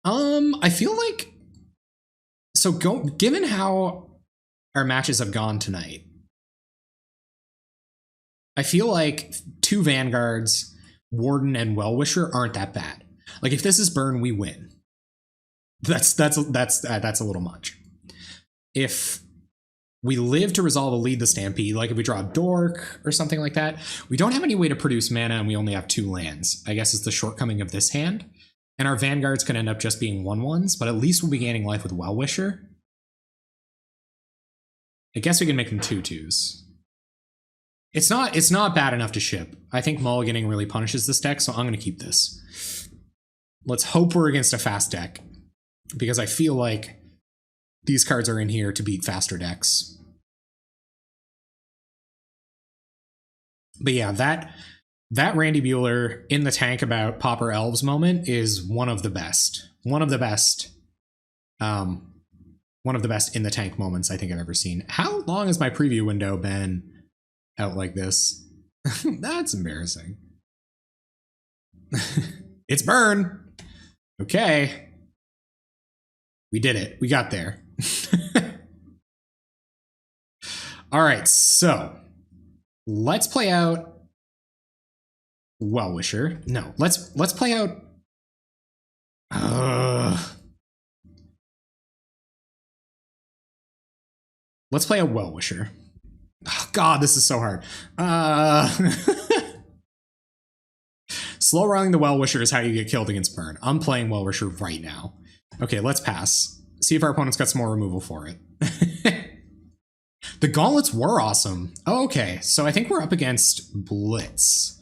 I feel like given how our matches have gone tonight, I feel like 2 Vanguards, Warden and Well-Wisher aren't that bad. Like if this is burn, we win. That's a little much. If we live to resolve a lead the Stampede, like if we draw a Dork or something like that, we don't have any way to produce mana and we only have 2 lands. I guess it's the shortcoming of this hand. And our Vanguards can end up just being 1/1s, but at least we'll be gaining life with Well-Wisher. I guess we can make them 2/2s. It's not bad enough to ship. I think mulliganing really punishes this deck, so I'm going to keep this. Let's hope we're against a fast deck, because I feel like these cards are in here to beat faster decks. But yeah, that Randy Bueller in the tank about Pauper Elves moment is one of the best. One of the best in the tank moments I think I've ever seen. How long has my preview window been out like this? That's embarrassing. It's burn. Okay. We did it. We got there. All right, so let's play out Well-Wisher. No, let's play out let's play a Well-Wisher. Oh, God, this is so hard. Slow rolling the Well-Wisher is how you get killed against burn. I'm playing Well-Wisher right now. Okay, let's pass. See if our opponent's got some more removal for it. The gauntlets were awesome. Oh, okay, so I think we're up against Blitz.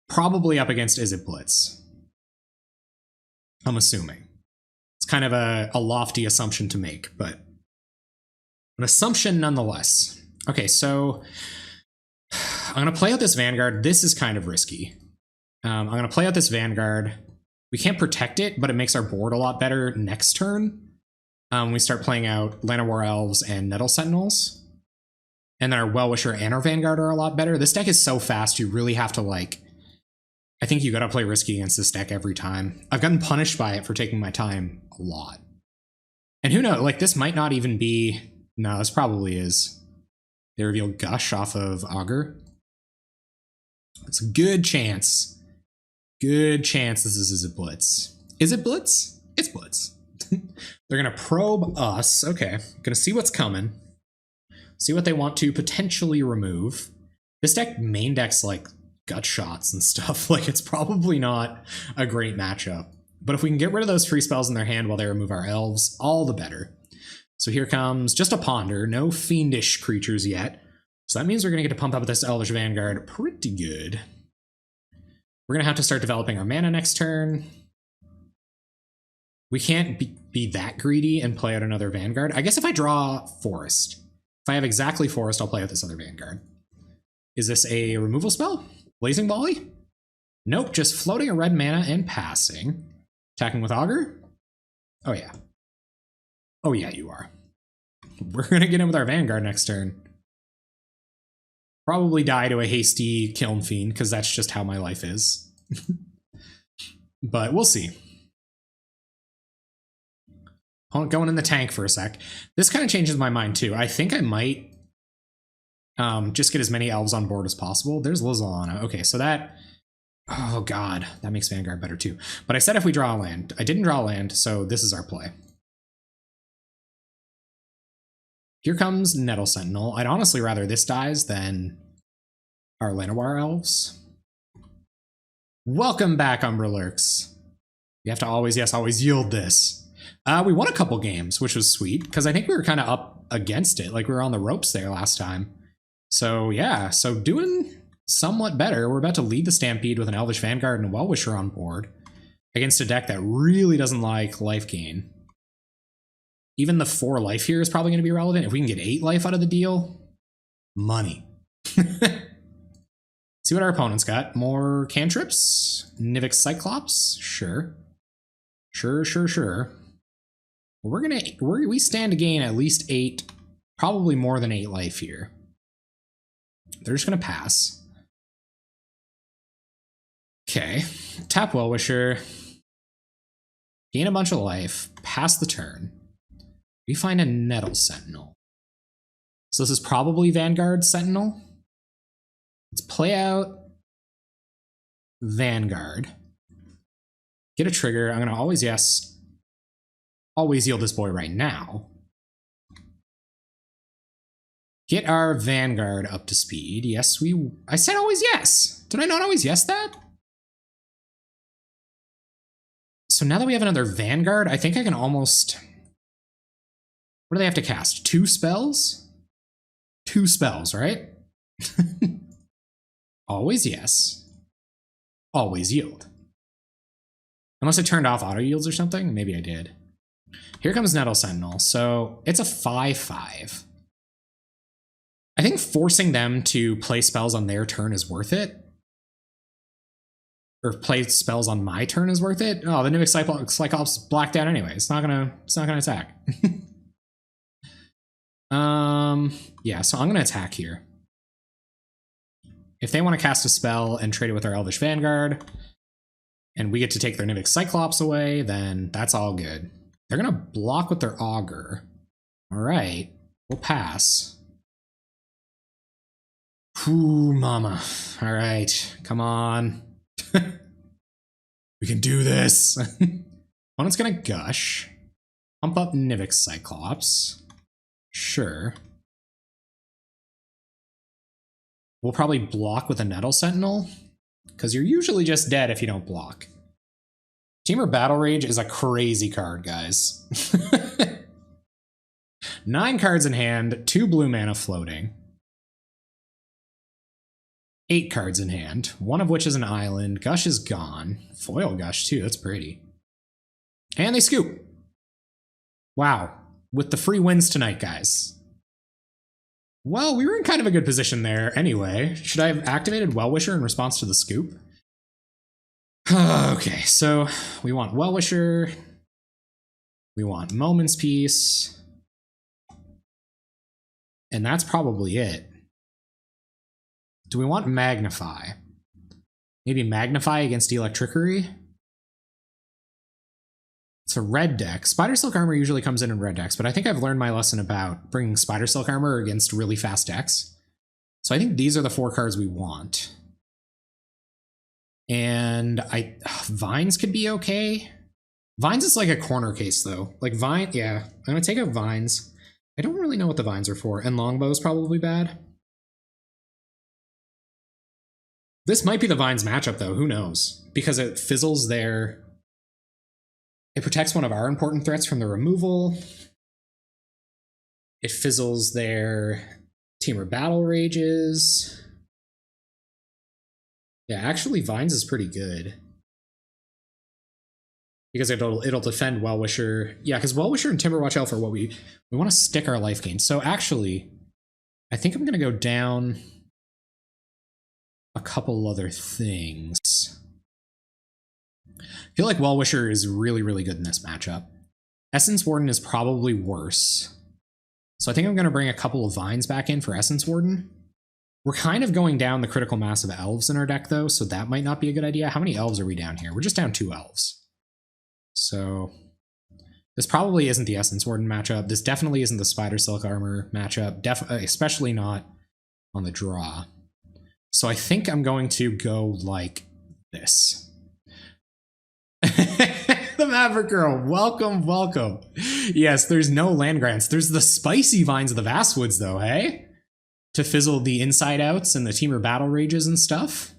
Probably up against Izzet Blitz. I'm assuming. It's kind of a lofty assumption to make, but an assumption nonetheless. Okay, so I'm going to play out this Vanguard. This is kind of risky. I'm going to play out this Vanguard. We can't protect it, but it makes our board a lot better next turn. We start playing out Llanowar Elves and Nettle Sentinels. And then our Well-Wisher and our Vanguard are a lot better. This deck is so fast, you really have to, like... I think you gotta play risky against this deck every time. I've gotten punished by it for taking my time a lot. And who knows, like, this might not even be... No, this probably is. They reveal Gush off of Augur. It's a good chance. Good chance this is Izzet Blitz. Is it Blitz? It's Blitz. They're gonna probe us. Okay, gonna see what's coming. See what they want to potentially remove. This deck main decks like gut shots and stuff. Like, it's probably not a great matchup. But if we can get rid of those free spells in their hand while they remove our elves, all the better. So here comes just a Ponder, no fiendish creatures yet. So that means we're gonna get to pump up this Elvish Vanguard pretty good. We're gonna have to start developing our mana next turn. We can't be that greedy and play out another Vanguard. I guess if I draw Forest, if I have exactly Forest, I'll play out this other Vanguard. Is this a removal spell? Blazing Volley? Nope, just floating a red mana and passing. Attacking with Augur? Oh yeah. Oh yeah, you are. We're gonna get in with our Vanguard next turn. Probably die to a hasty Kiln Fiend, because that's just how my life is. But we'll see. Going in the tank for a sec. This kind of changes my mind too. I think I might just get as many elves on board as possible. There's Lizalana. Okay, so that... Oh god, that makes Vanguard better too. But I said if we draw a land. I didn't draw a land, so this is our play. Here comes Nettle Sentinel. I'd honestly rather this dies than our Llanowar Elves. Welcome back, Umbralurks. You have to always, yes, always yield this. We won a couple games, which was sweet, because I think we were kind of up against it. Like, we were on the ropes there last time. So, yeah, so doing somewhat better. We're about to lead the Stampede with an Elvish Vanguard and a Well-Wisher on board against a deck that really doesn't like life gain. Even the 4 life here is probably going to be relevant. If we can get 8 life out of the deal, money. See what our opponent's got. More cantrips? Nivix Cyclops? Sure. Sure. We stand to gain at least 8, probably more than 8 life here. They're just gonna pass. Okay, tap Well-Wisher. gain a bunch of life, pass the turn. We find a Nettle Sentinel. So this is probably Vanguard Sentinel. Let's play out Vanguard. Get a trigger. I'm going to always yield this boy right now. Get our Vanguard up to speed. Yes, I said always yes. Did I not always yes that? So now that we have another Vanguard, I think I can almost... What do they have to cast? 2 spells? 2 spells, right? Always yes. Always yield. Unless I turned off auto yields or something. Maybe I did. Here comes Nettle Sentinel. So it's a 5/5. I think forcing them to play spells on their turn is worth it. Or play spells on my turn is worth it. Oh, the Mimic Cyclops blacked out anyway. It's not gonna attack. Yeah, so I'm gonna attack here. If they want to cast a spell and trade it with our Elvish Vanguard, and we get to take their Mimic Cyclops away, then that's all good. They're gonna block with their Augur. Alright, we'll pass. Whew, mama. Alright, come on. We can do this. Opponent's gonna Gush. Pump up Mimic Cyclops. Sure. We'll probably block with a Nettle Sentinel, because you're usually just dead if you don't block. Teamer Battle Rage is a crazy card, guys. 9 cards in hand, 2 blue mana floating. 8 cards in hand, 1 of which is an island. Gush is gone. Foil Gush, too. That's pretty. And they scoop. Wow. With the free wins tonight, guys. Well, we were in kind of a good position there anyway. Should I have activated Well-Wisher in response to the scoop? Okay, so we want Well-Wisher. We want Moment's Peace. And that's probably it. Do we want Magnify? Maybe Magnify against Electrickery? It's a red deck. Spider Silk Armor usually comes in red decks, but I think I've learned my lesson about bringing Spider Silk Armor against really fast decks. So I think these are the 4 cards we want. And Vines could be okay. Vines is like a corner case, though. Like yeah, I'm going to take out Vines. I don't really know what the Vines are for, and Longbow is probably bad. This might be the Vines matchup, though. Who knows? Because it fizzles their... It protects one of our important threats from the removal. It fizzles their Teamer Battle Rages. Yeah, actually, Vines is pretty good. Because it'll defend Well-Wisher. Yeah, because Well-Wisher and Timberwatch Elf are what we want to stick our life gain. So actually, I think I'm going to go down a couple other things. I feel like Well-Wisher is really, really good in this matchup. Essence Warden is probably worse. So I think I'm going to bring a couple of Vines back in for Essence Warden. We're kind of going down the critical mass of Elves in our deck, though, so that might not be a good idea. How many Elves are we down here? We're just down 2 Elves. So this probably isn't the Essence Warden matchup. This definitely isn't the Spider Silk Armor matchup, especially not on the draw. So I think I'm going to go like this. The Maverick Girl, welcome, welcome. Yes, there's no land grants. There's the spicy Vines of the Vastwoods, though, hey? To fizzle the Inside Outs and the Teamer Battle Rages and stuff.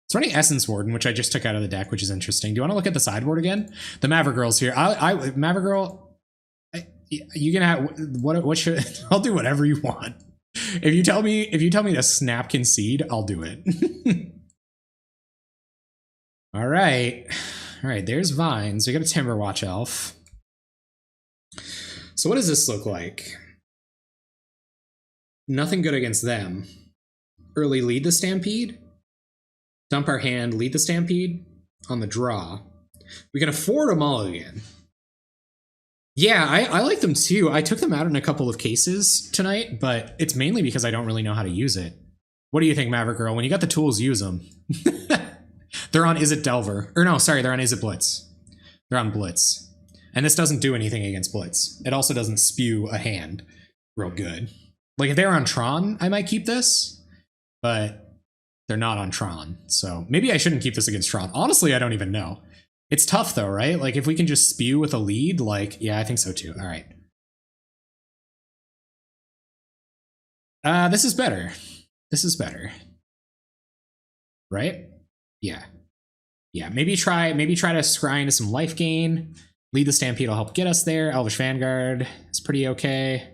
It's running Essence Warden, which I just took out of the deck, which is interesting. Do you want to look at the sideboard again? The Maverick Girl's here. Maverick Girl, you can have what should I'll do whatever you want. If you tell me to snap concede, I'll do it. All right. All right, there's Vines. We got a Timberwatch Elf. So what does this look like? Nothing good against them. Early lead the Stampede. Dump our hand, lead the Stampede. On the draw. We can afford a mulligan. Yeah, I like them too. I took them out in a couple of cases tonight, but it's mainly because I don't really know how to use it. What do you think, Maverick Girl? When you got the tools, use them. They're on Izzet Delver. Or no, sorry, they're on Izzet Blitz. They're on Blitz. And this doesn't do anything against Blitz. It also doesn't spew a hand real good. Like, if they were on Tron, I might keep this, but they're not on Tron. So maybe I shouldn't keep this against Tron. Honestly, I don't even know. It's tough though, right? Like, if we can just spew with a lead, like, yeah, I think so too. All right. This is better. This is better. Right? Yeah. Yeah, maybe try to scry into some life gain. Lead the Stampede will help get us there. Elvish Vanguard is pretty okay.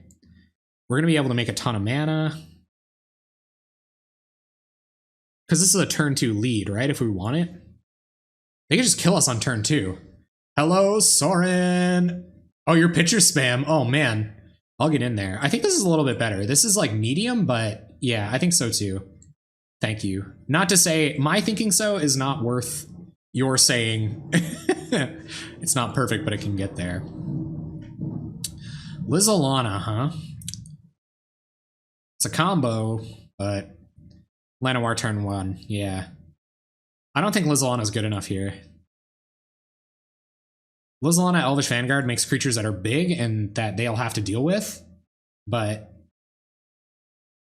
We're going to be able to make a ton of mana. Because this is a turn 2 lead, right? If we want it. They could just kill us on turn 2. Hello, Soren! Oh, your pitcher spam. Oh, man. I'll get in there. I think this is a little bit better. This is like medium, but yeah, I think so too. Thank you. Not to say my thinking so is not worth your saying. It's not perfect, but it can get there. Lizzalana, huh? It's a combo, but Llanowar turn 1, yeah. I don't think Lizzalana's good enough here. Lizzalana Elvish Vanguard makes creatures that are big and that they'll have to deal with, but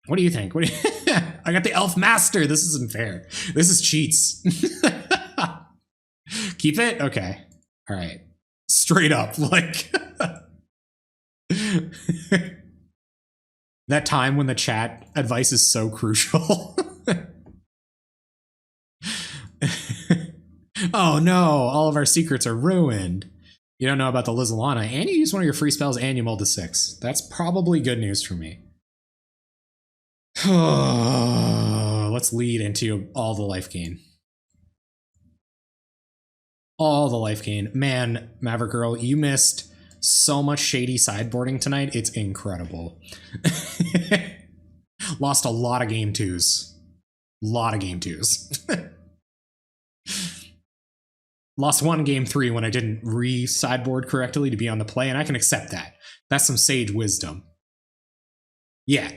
what do you think? What do you I got the Elf Master. This isn't fair. This is cheats. Keep it? Okay. All right. Straight up, like that time when the chat advice is so crucial. Oh no, all of our secrets are ruined. You don't know about the Lizzalana, and you use one of your free spells and you mull to 6. That's probably good news for me. Let's lead into all the life gain. All the life gain. Man, Maverick Girl, you missed so much shady sideboarding tonight. It's incredible. Lost a lot of game 2s. Lot of game 2s. Lost one game 3 when I didn't re-sideboard correctly to be on the play, and I can accept that. That's some sage wisdom. Yeah.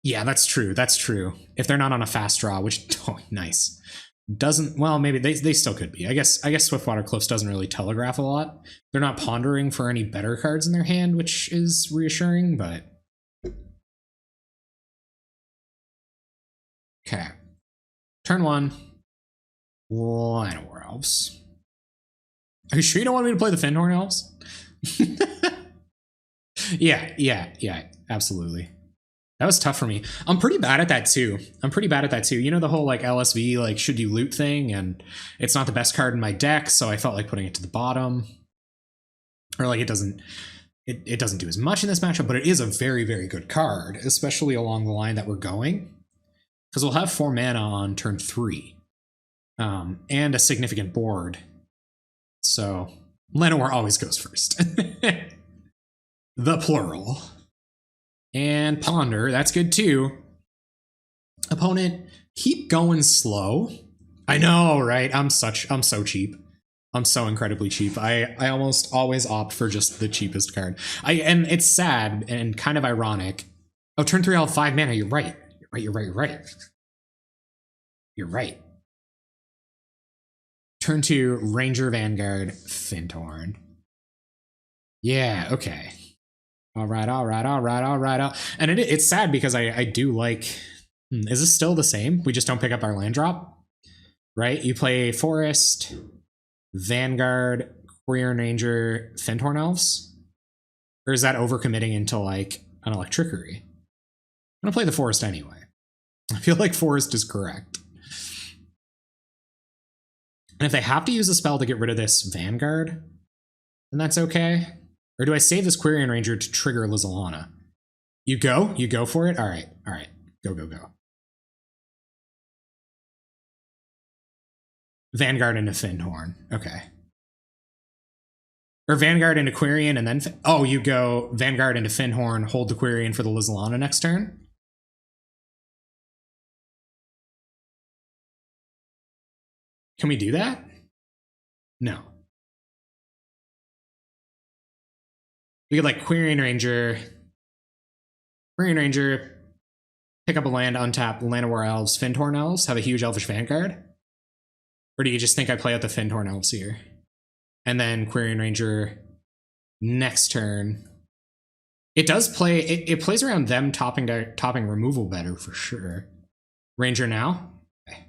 Yeah, that's true. That's true. If they're not on a fast draw, which, oh, nice. Doesn't, well, maybe they still could be. I guess Swiftwater Cliffs doesn't really telegraph a lot. They're not pondering for any better cards in their hand, which is reassuring, but... Okay. Turn 1. Llanowar Elves. Are you sure you don't want me to play the Findhorn Elves? Yeah, absolutely. That was tough for me. I'm pretty bad at that too. You know the whole like LSV, like should you loot thing, and it's not the best card in my deck, so I felt like putting it to the bottom. Or like it doesn't do as much in this matchup, but it is a very, very good card, especially along the line that we're going. Because we'll have 4 mana on turn 3. And a significant board. So Llanowar always goes first. The plural. And Ponder, that's good too. Opponent, keep going slow. I know, right? I'm so cheap. I'm so incredibly cheap. I almost always opt for just the cheapest card. And it's sad and kind of ironic. Oh, turn 3 I'll have 5 mana. You're right. You're right. Turn 2 Ranger Vanguard Findhorn. Yeah, okay. All right. And it's sad because I do like... Is this still the same? We just don't pick up our land drop? Right? You play Forest, Vanguard, Quirion Ranger, Findhorn Elves? Or is that overcommitting into like an Electrickery? I'm gonna play the Forest anyway. I feel like Forest is correct. And if they have to use a spell to get rid of this Vanguard, then that's okay. Or do I save this Quirion Ranger to trigger Lizzalana? You go for it? All right. Go. Vanguard into Findhorn. Okay. Or Vanguard into Quirion and then... Oh, you go Vanguard into Findhorn, hold the Quirion for the Lizzalana next turn? Can we do that? No. We could like Quirion Ranger, pick up a land, untap Llanowar Elves, Findhorn Elves, have a huge Elvish Vanguard? Or do you just think I play out the Findhorn Elves here? And then Quirion Ranger next turn. It does play, it plays around them topping removal better for sure. Ranger now? Okay.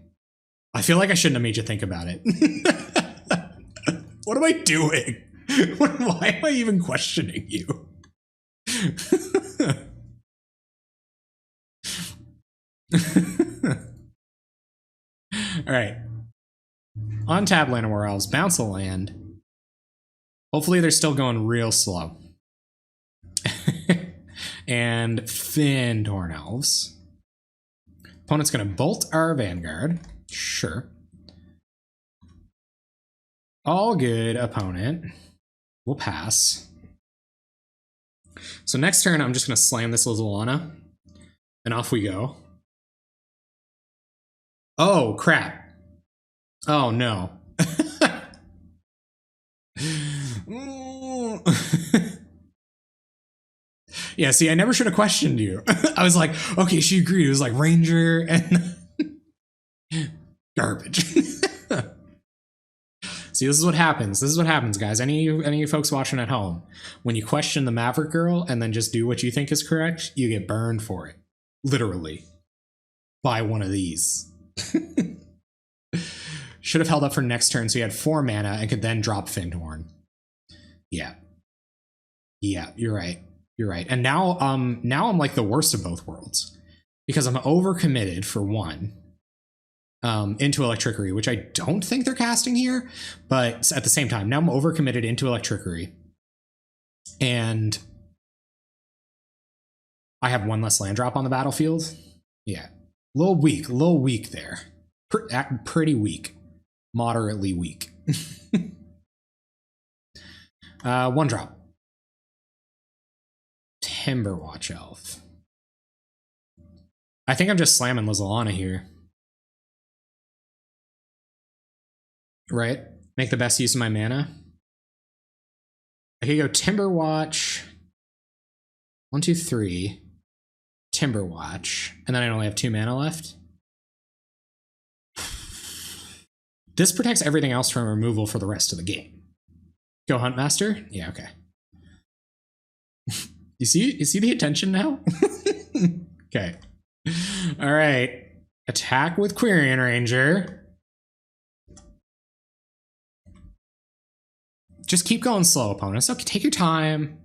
I feel like I shouldn't have made you think about it. What am I doing? Why am I even questioning you? All right. Untap Land of War Elves, bounce a land. Hopefully they're still going real slow. And Findhorn Elves. Opponent's gonna bolt our Vanguard. Sure. All good, opponent. We'll pass. So next turn, I'm just gonna slam this Lizalana, and off we go. Oh, crap. Oh, no. Yeah, see, I never should have questioned you. I was like, okay, she agreed. It was like Ranger and garbage. See, this is what happens. This is what happens, guys. Any of you folks watching at home, when you question the Maverick Girl and then just do what you think is correct, you get burned for it. Literally. By one of these. Should have held up for next turn so you had 4 mana and could then drop Findhorn. Yeah. Yeah, you're right. You're right. And now I'm like the worst of both worlds. Because I'm overcommitted for 1. Into Electrickery, which I don't think they're casting here, but at the same time, now I'm overcommitted into Electrickery. And I have 1 less land drop on the battlefield. Yeah. A little weak there. Pretty weak. Moderately weak. 1 drop. Timberwatch Elf. I think I'm just slamming Lizalana here. Right? Make the best use of my mana. I could go Timberwatch. 1, 2, 3. Timberwatch. And then I only have 2 mana left. This protects everything else from removal for the rest of the game. Go Huntmaster? Yeah, okay. You see the attention now? Okay. All right. Attack with Quirion Ranger. Just keep going slow, opponents. Okay, take your time.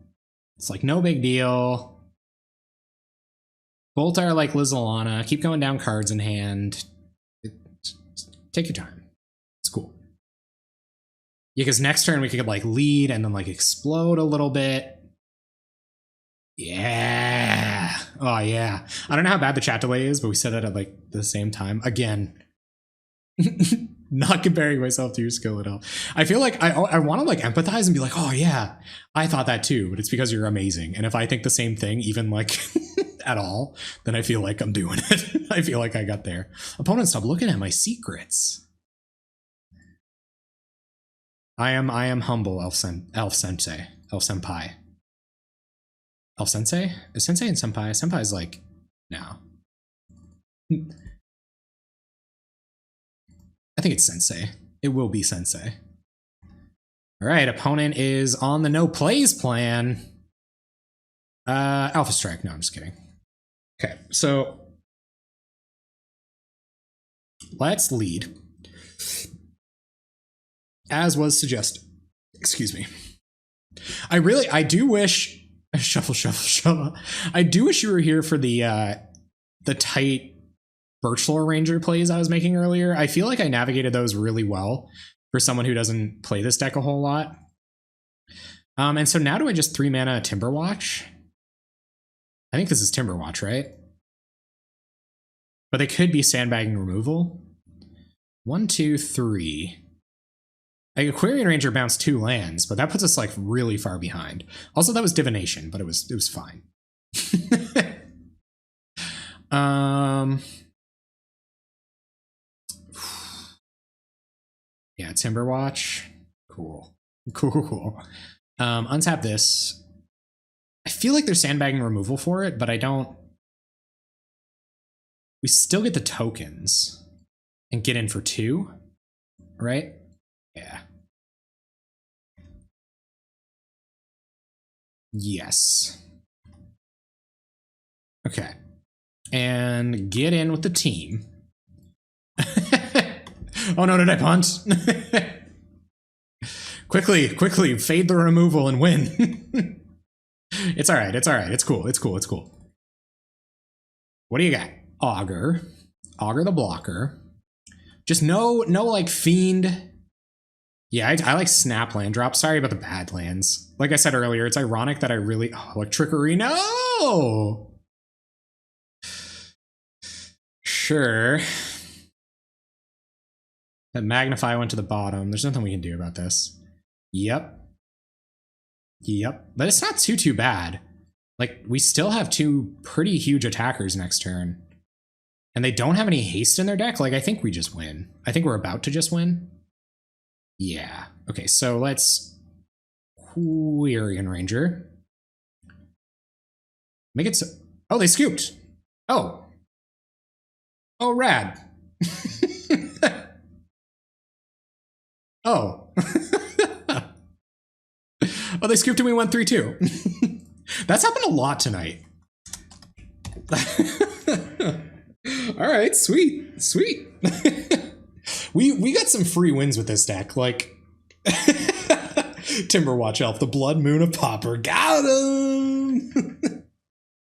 It's like no big deal. Boltar like Lizalana. Keep going down cards in hand. Take your time. It's cool. Yeah, because next turn we could like lead and then like explode a little bit. Yeah. Oh yeah. I don't know how bad the chat delay is, but we said that at like the same time. Again. Not comparing myself to your skill at all. I feel like I want to like empathize and be like, oh yeah, I thought that too, but it's because you're amazing. And if I think the same thing, even like at all, then I feel like I'm doing it. I feel like I got there. Opponent, stop looking at my secrets. I am humble, Elf Sensei, Elf Senpai. Elf Sensei? Is Sensei and Senpai? Senpai is like, no. I think it's Sensei. It will be Sensei. All right, opponent is on the no plays plan. Alpha Strike. No, I'm just kidding. Okay, so let's lead. As was suggested. Excuse me. I do wish shuffle. I do wish you were here for the tight Birchlore Ranger plays I was making earlier. I feel like I navigated those really well for someone who doesn't play this deck a whole lot. And so now do I just 3 mana Timberwatch? I think this is Timberwatch, right? But they could be sandbagging removal. 1, 2, 3. Like Quirion Ranger bounced 2 lands, but that puts us like really far behind. Also, that was divination, but it was fine. Yeah, Timberwatch. Cool. Untap this. I feel like they're sandbagging removal for it, but I don't. We still get the tokens and get in for 2, right? Yeah. Yes. Okay. And get in with the team. Oh no, did I punt? Quickly, fade the removal and win. It's alright, it's cool, it's cool. What do you got? Augur. Augur the blocker. Just no like Fiend. Yeah, I like snap land drop. Sorry about the bad lands. Like I said earlier, it's ironic that I really... Oh, like Trickery, no! Sure. That Magnify went to the bottom. There's nothing we can do about this. Yep. But it's not too bad. Like, we still have two pretty huge attackers next turn. And they don't have any haste in their deck. Like, I think we just win. I think we're about to just win. Yeah. Okay, so let's... Quirion Ranger. Make it so... Oh, they scooped! Oh. Oh, rad. Oh. Oh, they scooped and we went 3-2. That's happened a lot tonight. All right, sweet. We got some free wins with this deck, like Timberwatch Elf, the Blood Moon of Pauper, got him.